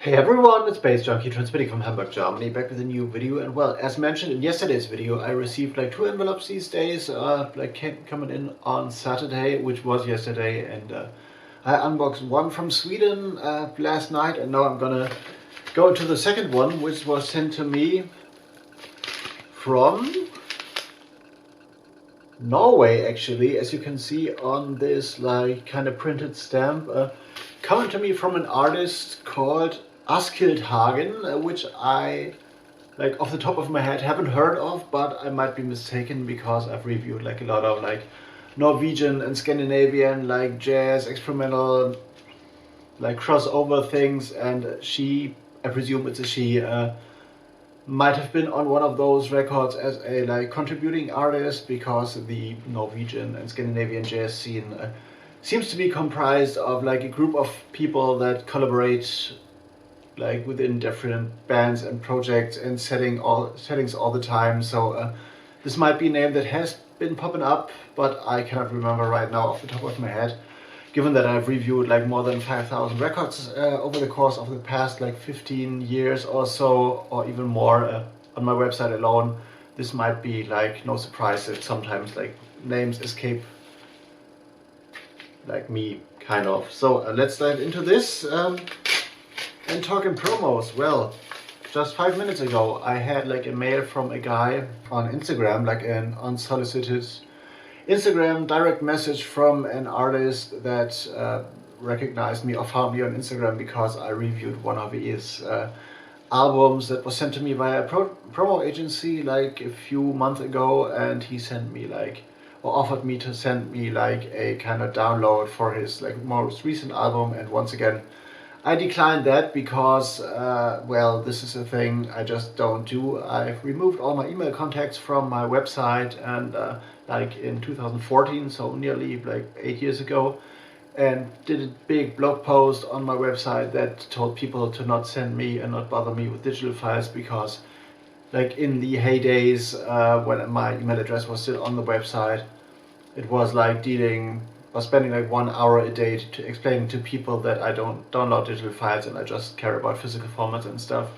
Hey everyone, it's baze.djunkiii transmitting from Hamburg, Germany, back with a new video. And well, as mentioned in yesterday's video, I received like 2 envelopes these days, coming in on Saturday, which was yesterday, and I unboxed one from Sweden last night, and now I'm gonna go to the second one, which was sent to me from Norway, actually, as you can see on this like kind of printed stamp, coming to me from an artist called Gesellschaft, which I, like off the top of my head, haven't heard of, but I might be mistaken because I've reviewed like a lot of like Norwegian and Scandinavian like jazz, experimental, like crossover things, and she, I presume it's a she, might have been on one of those records as a like contributing artist, because the Norwegian and Scandinavian jazz scene seems to be comprised of like a group of people that collaborate like within different bands and projects and settings all the time. So this might be a name that has been popping up, but I cannot remember right now off the top of my head, given that I've reviewed like more than 5,000 records over the course of the past like 15 years or so, or even more, on my website alone. This might be like no surprise that sometimes like names escape like me, kind of. So let's dive into this and talking promos. Well, just 5 minutes ago I had like a mail from a guy on Instagram, like an unsolicited Instagram direct message from an artist that recognized me or found me on Instagram because I reviewed one of his albums that was sent to me via a promo agency like a few months ago, and he sent me like, or offered me to send me like a kind of download for his like most recent album. And once again, I declined that because, well, this is a thing I just don't do. I've removed all my email contacts from my website, and like in 2014, so nearly like 8 years ago, and did a big blog post on my website that told people to not send me and not bother me with digital files, because like in the heydays when my email address was still on the website, it was like spending like 1 hour a day to explaining to people that I don't download digital files and I just care about physical formats and stuff.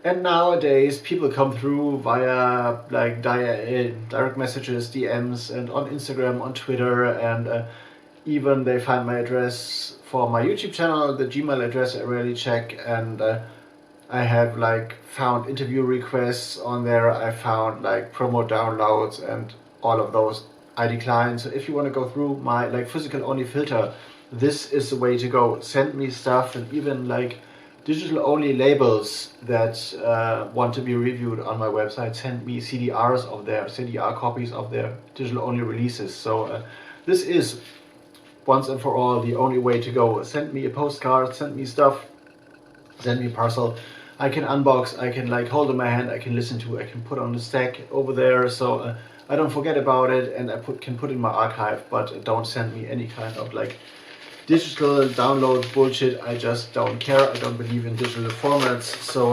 And nowadays people come through via like direct messages, DMs, and on Instagram, on Twitter, and even they find my address for my YouTube channel, the Gmail address I rarely check, and I have like found interview requests on there, I found like promo downloads, and all of those I decline. So if you want to go through my like physical only filter, this is the way to go. Send me stuff, and even like digital only labels that want to be reviewed on my website, send me CDR copies of their digital only releases. So this is once and for all the only way to go. Send me a postcard, send me stuff, send me a parcel. I can unbox, I can like hold in my hand, I can listen to, I can put on the stack over there, so I don't forget about it, and I can put in my archive. But don't send me any kind of like digital download bullshit. I just don't care. I don't believe in digital formats. So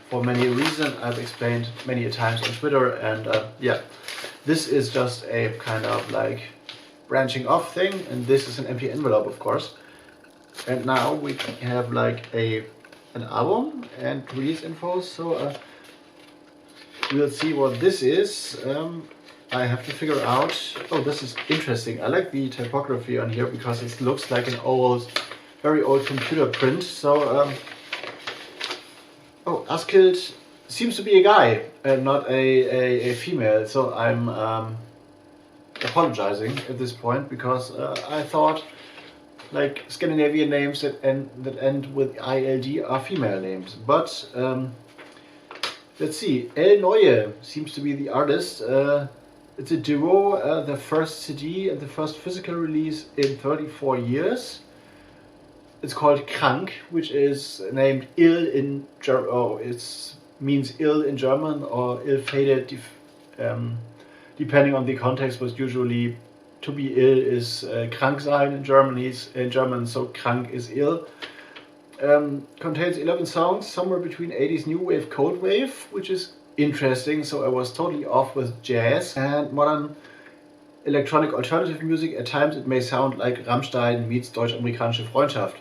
for many reasons I've explained many a times on Twitter, and yeah, this is just a kind of like branching off thing, and this is an empty envelope, of course. And now we have like an album and release info, so we'll see what this is. I have to figure out. Oh, this is interesting. I like the typography on here because it looks like an very old computer print. So, oh, Askild seems to be a guy and not a female. So I'm apologizing at this point, because I thought like Scandinavian names that end with ILD are female names, but let's see. El Neue seems to be the artist. It's a duo, the first CD and the first physical release in 34 years. It's called Krank, which is named ill in German, or it means ill in German, or ill-fated, depending on the context, but usually to be ill is krank sein in German, so krank is ill. Contains 11 songs, somewhere between 80s new wave, cold wave, which is interesting. So I was totally off with jazz and modern electronic alternative music. At times it may sound like Rammstein meets deutsch-amerikanische Freundschaft.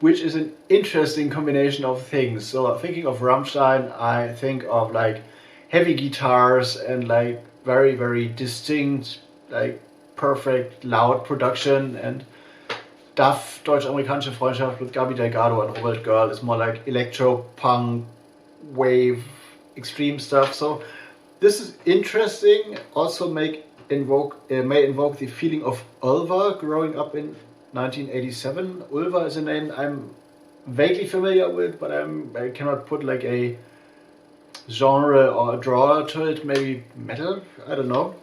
which is an interesting combination of things. So thinking of Rammstein, I think of like heavy guitars and like very, very distinct, like perfect loud production, and Duff, Deutsch-Amerikanische Freundschaft with Gabi Delgado and Robert Girl is more like electro, punk, wave, extreme stuff. So this is interesting. Also may invoke the feeling of Ulva growing up in 1987. Ulva is a name I'm vaguely familiar with, but I cannot put like a genre or a draw to it. Maybe metal, I don't know.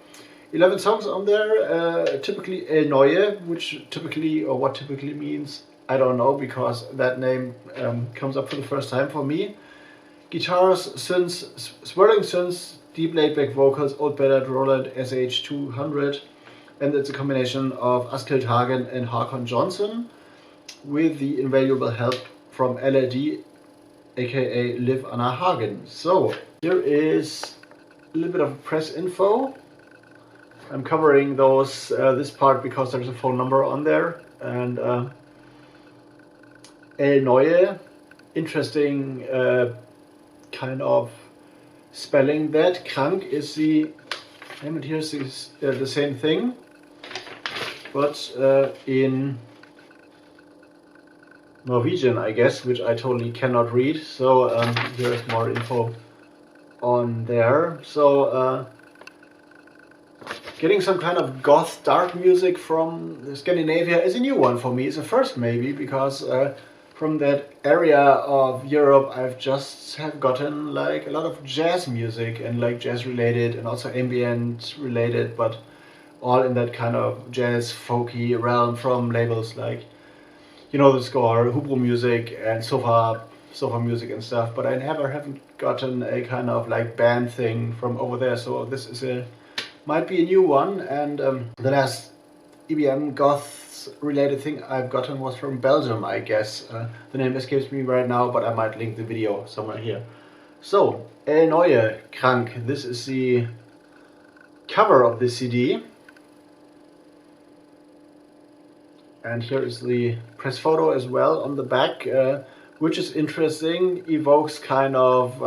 11 songs on there, typically El Neue, which typically, or what typically means, I don't know, because that name comes up for the first time for me. Guitars, synths, swirling synths, deep laid-back vocals, old ballad Roland SH200, and it's a combination of Askild Hagen and Håkon Johnson, with the invaluable help from LAD, aka Liv Anna Hagen. So here is a little bit of press info. I'm covering those this part because there's a phone number on there, and El Neue, interesting kind of spelling that. Krank is the, and here's the same thing, but in Norwegian, I guess, which I totally cannot read. So here's more info on there. So getting some kind of goth dark music from Scandinavia is a new one for me. It's a first maybe, because from that area of Europe I've just have gotten like a lot of jazz music and like jazz related and also ambient related, but all in that kind of jazz folky realm from labels like, you know, the score, Hubro music and sofa music and stuff. But I haven't gotten a kind of like band thing from over there. So this is might be a new one. And the last EBM goth related thing I've gotten was from Belgium, I guess. The name escapes me right now, but I might link the video somewhere here. So, El Neue, Krank. This is the cover of the CD. And here is the press photo as well on the back, which is interesting, evokes kind of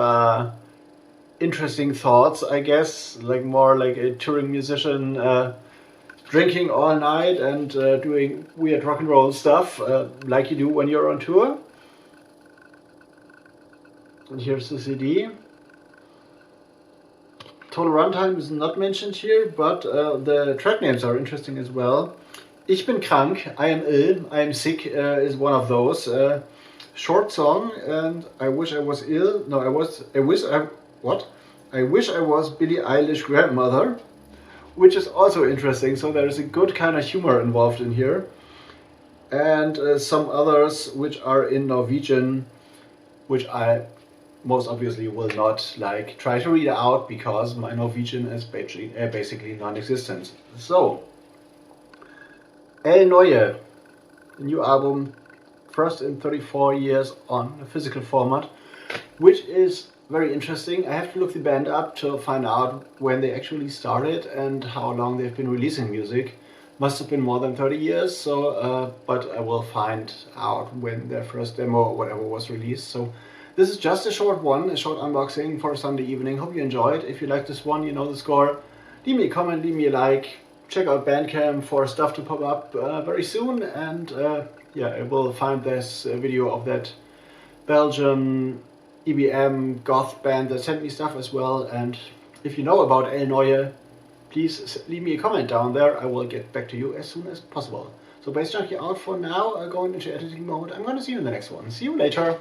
interesting thoughts, I guess, like more like a touring musician drinking all night and doing weird rock and roll stuff like you do when you're on tour. And here's the CD. Total runtime is not mentioned here, but the track names are interesting as well. Ich bin krank, I am ill, I am sick is one of those. Short song, and I wish I was ill. No, I wish I was Billie Eilish grandmother, which is also interesting. So there is a good kind of humor involved in here. And some others which are in Norwegian, which I most obviously will not like try to read out because my Norwegian is basically non-existent. So, El Neue, the new album, first in 34 years on a physical format, which is very interesting. I have to look the band up to find out when they actually started and how long they've been releasing music. Must have been more than 30 years, so but I will find out when their first demo or whatever was released. So this is just a short one, a short unboxing for Sunday evening. Hope you enjoyed. If you like this one, you know the score. Leave me a comment, leave me a like. Check out BANDCAMP for stuff to pop up very soon. And yeah, I will find this video of that Belgian EBM goth band that sent me stuff as well. And if you know about El Neue, please leave me a comment down there. I will get back to you as soon as possible. So Bass Junkie out for now, going into editing mode. I'm going to see you in the next one. See you later.